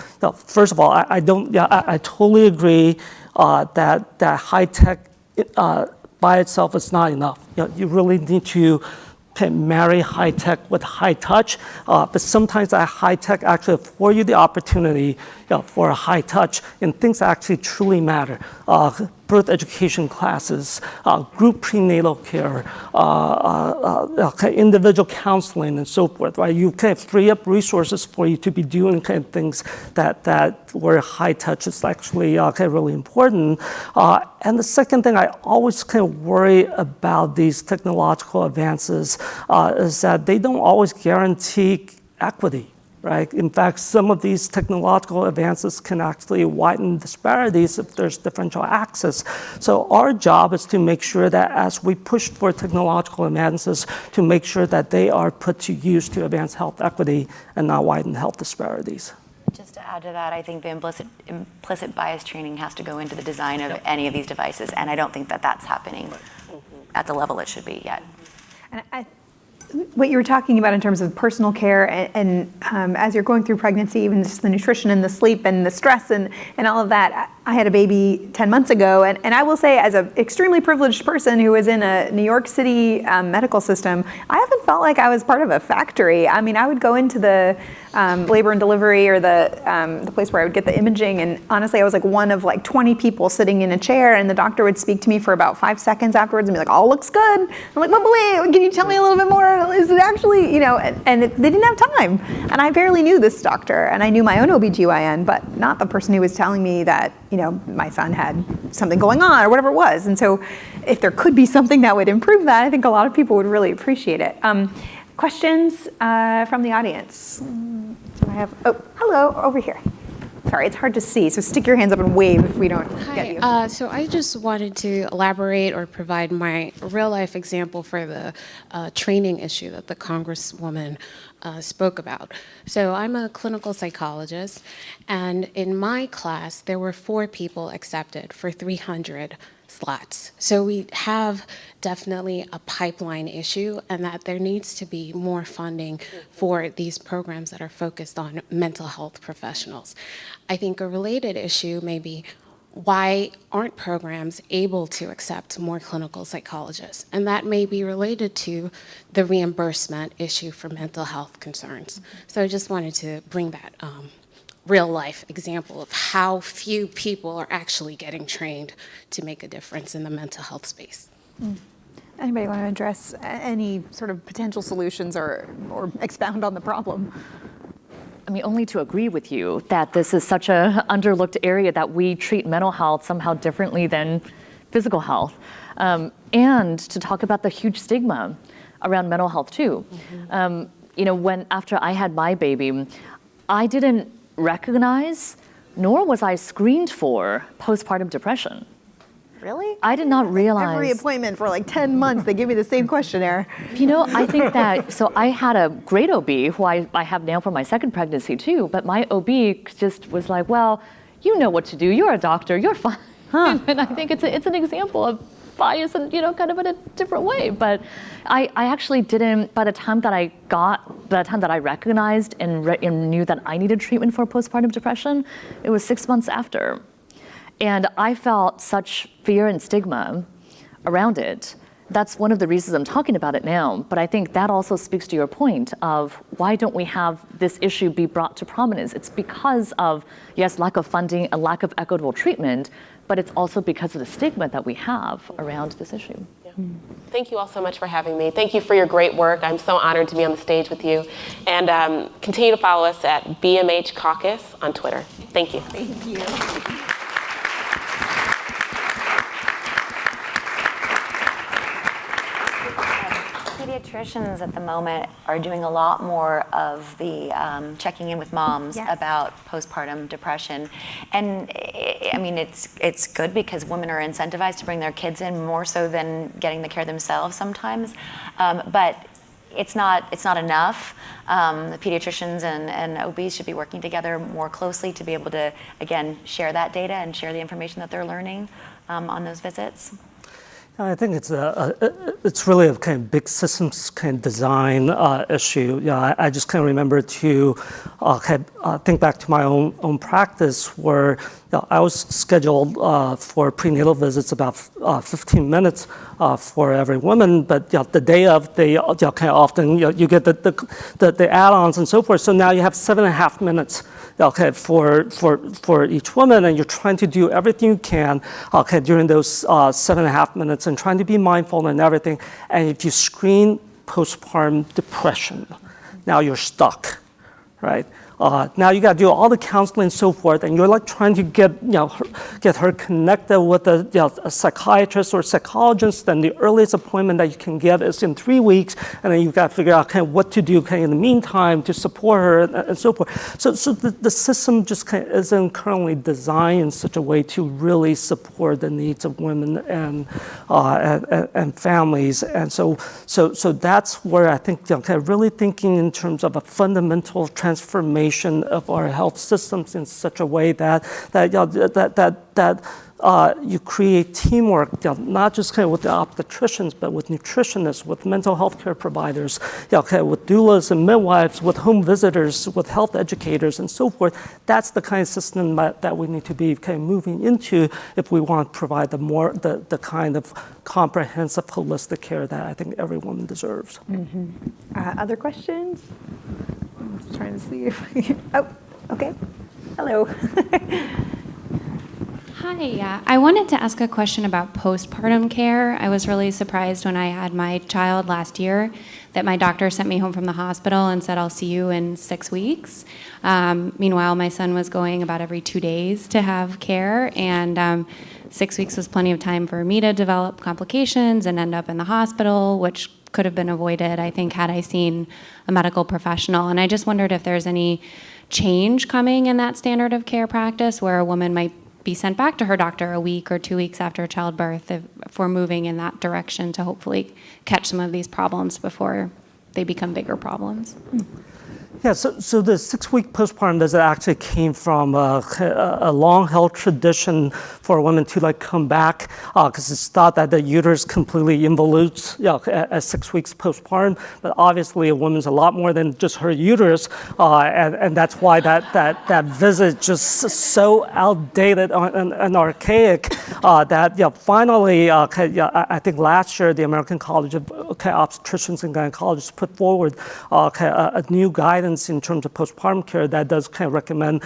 First of all, I totally agree that high tech by itself is not enough. You really need to marry high tech with high touch, but sometimes that high tech actually affords you the opportunity for a high touch in things that actually truly matter. birth education classes, group prenatal care, individual counseling, and so forth, right? You kind of free up resources for you to be doing kind of things that were high touch is actually kind of really important. And the second thing I always kind of worry about these technological advances is that they don't always guarantee equity. Right? In fact, some of these technological advances can actually widen disparities if there's differential access. So our job is to make sure that as we push for technological advances, to make sure that they are put to use to advance health equity and not widen health disparities.
Just to add to that, I think the implicit bias training has to go into the design of any of these devices, and I don't think that that's happening at the level it should be yet.
And what you were talking about in terms of personal care and as you're going through pregnancy, even just the nutrition and the sleep and the stress and all of that. I had a baby 10 months ago, and I will say, as an extremely privileged person who was in a New York City medical system, I haven't felt like I was part of a factory. I mean, I would go into the labor and delivery or the place where I would get the imaging, and honestly, I was like one of like 20 people sitting in a chair, and the doctor would speak to me for about 5 seconds afterwards and be like, "All looks good." I'm like, "But wait, can you tell me a little bit more? Is it actually, you know?" And they didn't have time, and I barely knew this doctor, and I knew my own OBGYN, but not the person who was telling me that, you know, my son had something going on or whatever it was. And so if there could be something that would improve that, I think a lot of people would really appreciate it. Questions from the audience? Do I have, oh, hello, over here. Sorry, it's hard to see, so stick your hands up and wave if we don't get you.
So I just wanted to elaborate or provide my real-life example for the training issue that the Congresswoman spoke about. So I'm a clinical psychologist, and in my class, there were 4 people accepted for 300 slots. So we have definitely a pipeline issue, and that there needs to be more funding for these programs that are focused on mental health professionals. I think a related issue may be, why aren't programs able to accept more clinical psychologists? And that may be related to the reimbursement issue for mental health concerns. So I just wanted to bring that real life example of how few people are actually getting trained to make a difference in the mental health space.
Anybody want to address any sort of potential solutions or expound on the problem?
I mean, only to agree with you that this is such a underlooked area, that we treat mental health somehow differently than physical health. And to talk about the huge stigma around mental health too. You know, after I had my baby, I didn't recognize, nor was I screened for postpartum depression.
Really?
I did not realize.
Every appointment for like 10 months, they give me the same questionnaire.
You know, I think that, so I had a great OB who I have now for my second pregnancy too, but my OB just was like, well, you know what to do. You're a doctor, you're fine. And I think it's an example of bias and, you know, kind of in a different way. But I actually didn't, by the time that I recognized and knew that I needed treatment for postpartum depression, it was 6 months after. And I felt such fear and stigma around it. That's one of the reasons I'm talking about it now. But I think that also speaks to your point of, why don't we have this issue be brought to prominence? It's because of, yes, lack of funding, a lack of equitable treatment, but it's also because of the stigma that we have around this issue.
Yeah. Thank you all so much for having me. Thank you for your great work. I'm so honored to be on the stage with you. And continue to follow us at BMH Caucus on Twitter. Thank you.
Thank you.
Pediatricians at the moment are doing a lot more of the checking in with moms about postpartum depression. And I mean, it's good because women are incentivized to bring their kids in more so than getting the care themselves sometimes. But it's not enough. The pediatricians and OBs should be working together more closely to be able to, again, share that data and share the information that they're learning on those visits.
I think it's really a kind of big systems kind of design issue. Yeah, I just kind of remember to think back to my own practice where I was scheduled for prenatal visits about 15 minutes for every woman, but the day of, they kind of often you get the add-ons and so forth. So now you have 7.5 minutes, for each woman, and you're trying to do everything you can, during those 7.5 minutes, and trying to be mindful and everything. And if you screen postpartum depression, now you're stuck, right? Now you got to do all the counseling and so forth, and you're like trying to get her connected with a psychiatrist or psychologist. And the earliest appointment that you can get is in 3 weeks, and then you've got to figure out kind of what to do in the meantime to support her and so forth. So the system just kind of isn't currently designed in such a way to really support the needs of women and families. And so that's where I think kind of really thinking in terms of a fundamental transformation of our health systems in such a way that you create teamwork, not just kind of with the obstetricians, but with nutritionists, with mental health care providers, with doulas and midwives, with home visitors, with health educators, and so forth. That's the kind of system that we need to be kind of moving into if we want to provide the kind of comprehensive, holistic care that I think every woman deserves.
Other questions? I'm trying to see if oh, okay. Hello.
Hi, I wanted to ask a question about postpartum care. I was really surprised when I had my child last year that my doctor sent me home from the hospital and said, I'll see you in 6 weeks. Meanwhile, my son was going about every 2 days to have care, and 6 weeks was plenty of time for me to develop complications and end up in the hospital, which could have been avoided, I think, had I seen a medical professional. And I just wondered if there's any change coming in that standard of care practice where a woman might be sent back to her doctor a week or 2 weeks after childbirth, if we're moving in that direction to hopefully catch some of these problems before they become bigger problems.
Yeah, so the 6-week postpartum visit actually came from a long-held tradition for women to come back because it's thought that the uterus completely involutes at 6 weeks postpartum. But obviously, a woman's a lot more than just her uterus, and that's why that visit just so outdated and archaic that finally, I think last year the American College of Obstetricians and Gynecologists put forward a new guidance in terms of postpartum care that does kind of recommend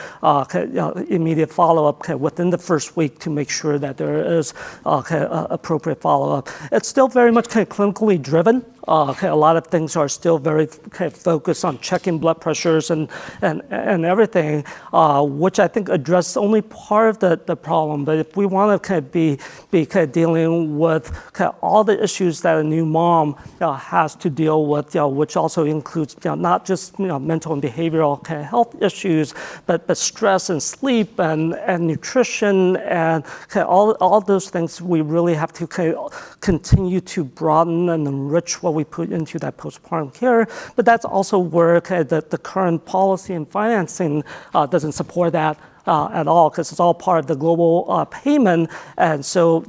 immediate follow-up within the first week to make sure that there is appropriate follow-up. It's still very much kind of clinically driven. A lot of things are still very kind of focused on checking blood pressures and everything, which I think address only part of the problem. But if we want to kind of be kind of dealing with kind of all the issues that a new mom has to deal with, which also includes not just mental and behavioral kind of health issues, but stress and sleep and nutrition and kind of all those things, we really have to kind of continue to broaden and enrich what we put into that postpartum care. But that's also where the current policy and financing doesn't support that at all, because it's all part of the global payment. And so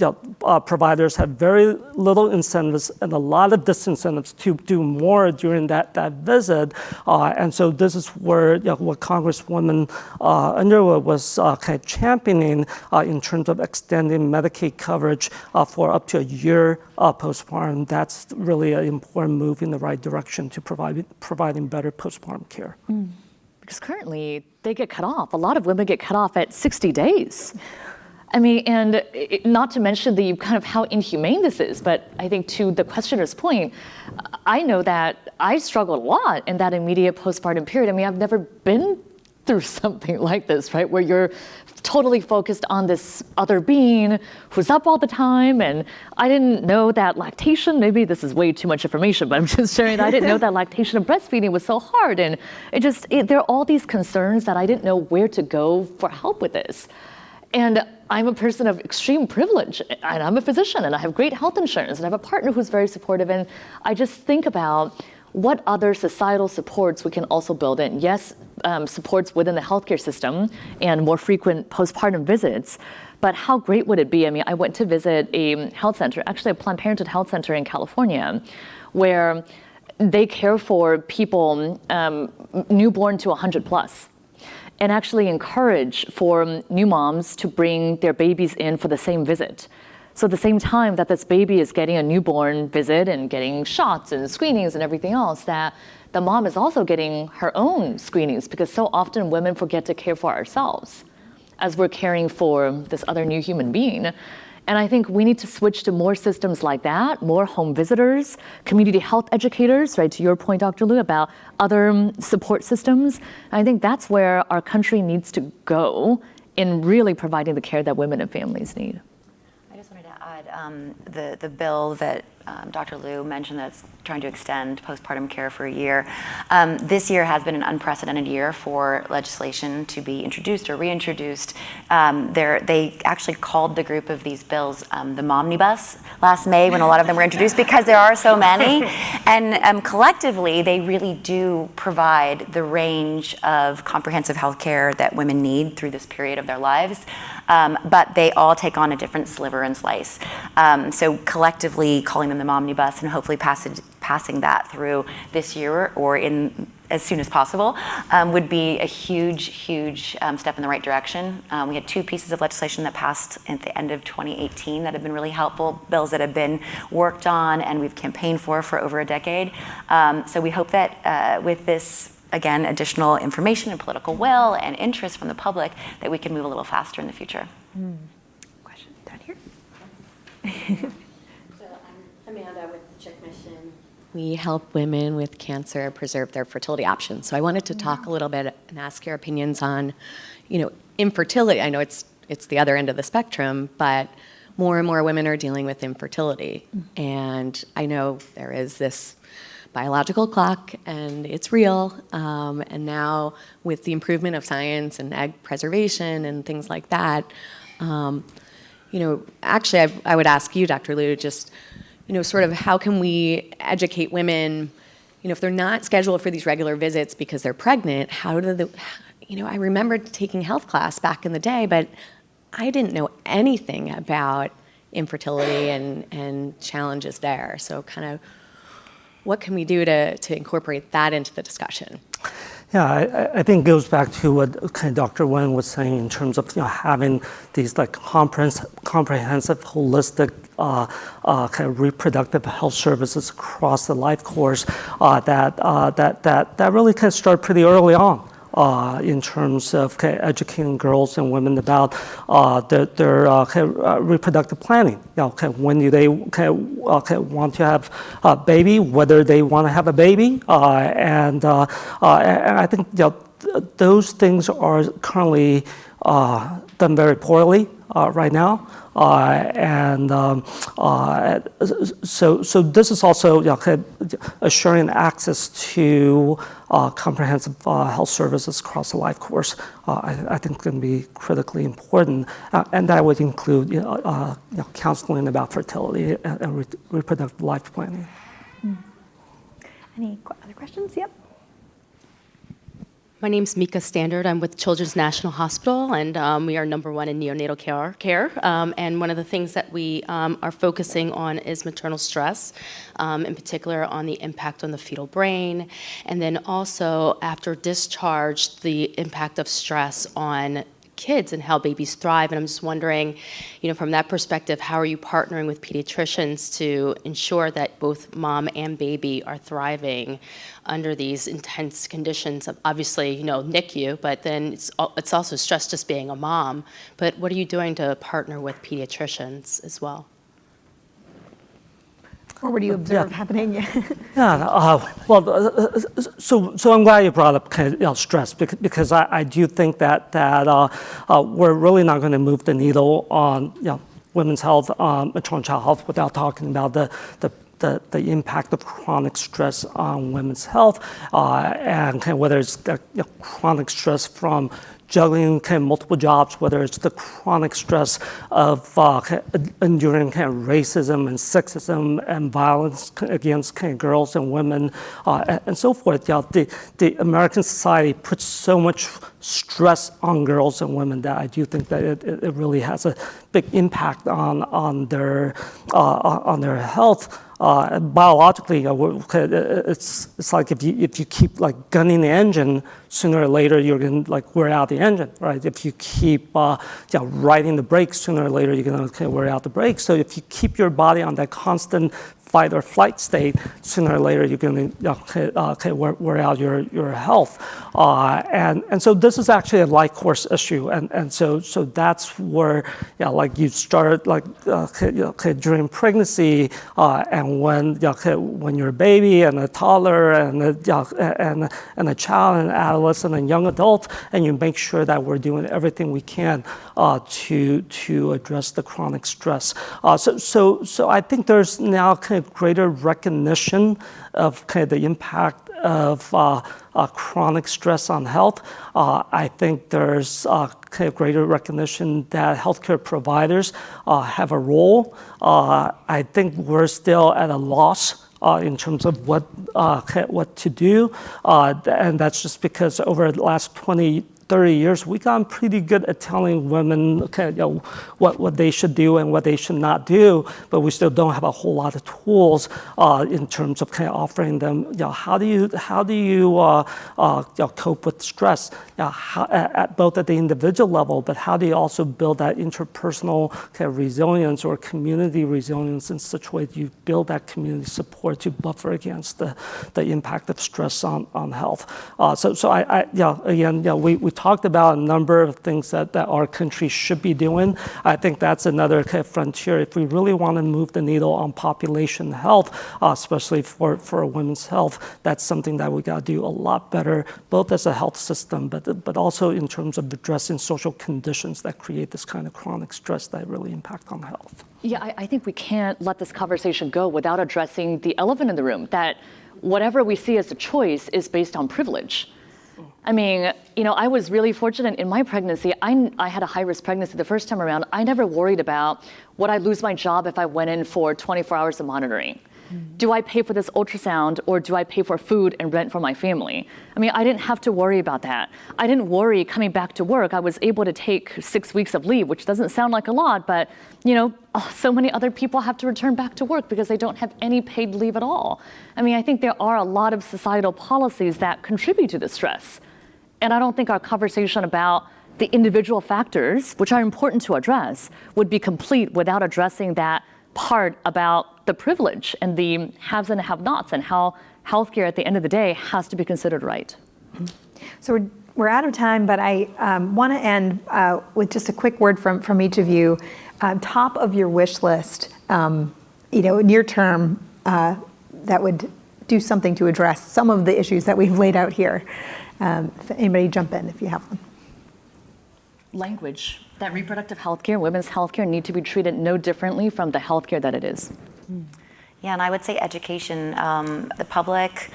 providers have very little incentives and a lot of disincentives to do more during that visit. And so this is where what Congresswoman Underwood was kind of championing in terms of extending Medicaid coverage for up to a year postpartum. That's really an important move in the right direction to providing better postpartum care.
Because currently they get cut off. A lot of women get cut off at 60 days. I mean, and not to mention kind of how inhumane this is, but I think to the questioner's point, I know that I struggled a lot in that immediate postpartum period. I mean, I've never been through something like this, right? Where you're totally focused on this other being who's up all the time. And I didn't know that lactation, maybe this is way too much information, but I'm just sharing that I didn't know that lactation and breastfeeding was so hard. And there are all these concerns that I didn't know where to go for help with this. And I'm a person of extreme privilege, and I'm a physician, and I have great health insurance, and I have a partner who's very supportive. And I just think about what other societal supports we can also build in. Yes, supports within the healthcare system and more frequent postpartum visits, but how great would it be? I mean, I went to visit a health center, actually a Planned Parenthood health center in California, where they care for people newborn to 100 plus. and actually encourage for new moms to bring their babies in for the same visit. So at the same time that this baby is getting a newborn visit and getting shots and screenings and everything else, that the mom is also getting her own screenings, because so often women forget to care for ourselves as we're caring for this other new human being. And I think we need to switch to more systems like that, more home visitors, community health educators, right, to your point, Dr. Liu, about other support systems. And I think that's where our country needs to go in really providing the care that women and families need.
I just wanted to add the bill that Dr. Liu mentioned that's trying to extend postpartum care for a year. This year has been an unprecedented year for legislation to be introduced or reintroduced. They actually called the group of these bills the Momnibus last May when a lot of them were introduced, because there are so many. And collectively, they really do provide the range of comprehensive health care that women need through this period of their lives. But they all take on a different sliver and slice. So collectively calling them the Momnibus and hopefully passing that through this year or in as soon as possible would be a huge step in the right direction. We had 2 pieces of legislation that passed at the end of 2018 that have been really helpful, bills that have been worked on and we've campaigned for over a decade. So we hope that with this, again, additional information and political will and interest from the public, that we can move a little faster in the future.
Question down here.
So I'm Amanda with the Chick Mission. We help women with cancer preserve their fertility options. So I wanted to talk a little bit and ask your opinions on, infertility. I know it's the other end of the spectrum, but more and more women are dealing with infertility. And I know there is this biological clock, and it's real. And now with the improvement of science and egg preservation and things like that, actually I would ask you, Dr. Liu, just, sort of how can we educate women, if they're not scheduled for these regular visits because they're pregnant, how do I remember taking health class back in the day, but I didn't know anything about infertility and challenges there. So kind of, what can we do to incorporate that into the discussion?
Yeah, I think it goes back to what kind of Dr. Wen was saying in terms of having these like comprehensive, holistic kind of reproductive health services across the life course that really kind of start pretty early on. In terms of educating girls and women about their reproductive planning. When do they want to have a baby, whether they want to have a baby, and I think those things are currently done very poorly right now. So this is also assuring access to comprehensive health services across the life course. I think can be critically important, and that would include counseling about fertility and reproductive life planning.
Any other questions? Yep.
My name's Mika Standard. I'm with Children's National Hospital, and we are #1 in neonatal care. And one of the things that we are focusing on is maternal stress, in particular on the impact on the fetal brain, and then also after discharge, the impact of stress on kids and how babies thrive. And I'm just wondering, from that perspective, how are you partnering with pediatricians to ensure that both mom and baby are thriving under these intense conditions of, obviously, NICU, but then it's also stress just being a mom. But what are you doing to partner with pediatricians as well?
Or what do you observe happening?
So I'm glad you brought up stress, because I do think that we're really not going to move the needle on women's health, maternal child health, without talking about the impact of chronic stress on women's health, and whether it's chronic stress from juggling multiple jobs, whether it's the chronic stress of enduring racism and sexism and violence against girls and women, and so forth. The American society puts so much stress on girls and women that I do think that it really has a big impact on their health. biologically, it's like if you keep like gunning the engine, sooner or later you're going to like wear out the engine, right? If you keep riding the brakes, sooner or later you're going to wear out the brakes. So if you keep your body on that constant fight or flight state, sooner or later you're going to wear out your health. And so this is actually a life course issue. And so that's where, like you start like during pregnancy and when you're a baby and a toddler and a child and adolescent and young adult, and you make sure that we're doing everything we can to address the chronic stress. So I think there's now kind of greater recognition of kind of the impact of chronic stress on health. I think there's kind of greater recognition that healthcare providers have a role. I think we're still at a loss in terms of what to do, and that's just because over the last 30 years, we've gotten pretty good at telling women what they should do and what they should not do, but we still don't have a whole lot of tools in terms of kind of offering them, how do you cope with stress, both at the individual level, but how do you also build that interpersonal kind of resilience or community resilience in such a way that you build that community support to buffer against the impact of stress on health. We talked about a number of things that our country should be doing. I think that's another kind of frontier. If we really want to move the needle on population health, especially for women's health, that's something that we got to do a lot better, both as a health system, but also in terms of addressing social conditions that create this kind of chronic stress that really impact on health.
Yeah, I think we can't let this conversation go without addressing the elephant in the room, that whatever we see as a choice is based on privilege. I mean, I was really fortunate in my pregnancy. I had a high-risk pregnancy the first time around. I never worried about would I lose my job if I went in for 24 hours of monitoring. Do I pay for this ultrasound or do I pay for food and rent for my family? I mean, I didn't have to worry about that. I didn't worry coming back to work. I was able to take 6 weeks of leave, which doesn't sound like a lot, but so many other people have to return back to work because they don't have any paid leave at all. I mean, I think there are a lot of societal policies that contribute to the stress. And I don't think our conversation about the individual factors, which are important to address, would be complete without addressing that part about the privilege and the haves and have-nots and how healthcare at the end of the day has to be considered right.
So we're out of time, but I want to end with just a quick word from each of you. Top of your wish list, near term, that would do something to address some of the issues that we've laid out here. If anybody jump in if you have one.
Language. That reproductive health care, women's health care need to be treated no differently from the health care that it is.
Yeah, and I would say education, the public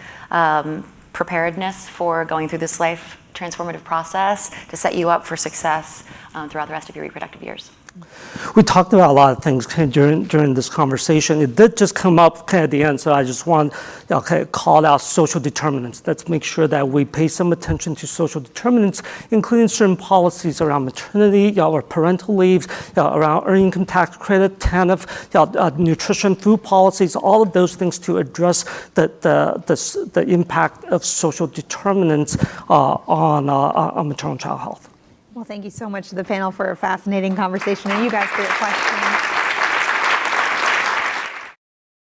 preparedness for going through this life transformative process to set you up for success throughout the rest of your reproductive years.
We talked about a lot of things during this conversation. It did just come up at the end, so I just want to call out social determinants. Let's make sure that we pay some attention to social determinants, including certain policies around maternity or parental leaves, around earned income tax credit, TANF, nutrition, food policies, all of those things to address the impact of social determinants on maternal child health.
Well, thank you so much to the panel for a fascinating conversation and you guys for your questions.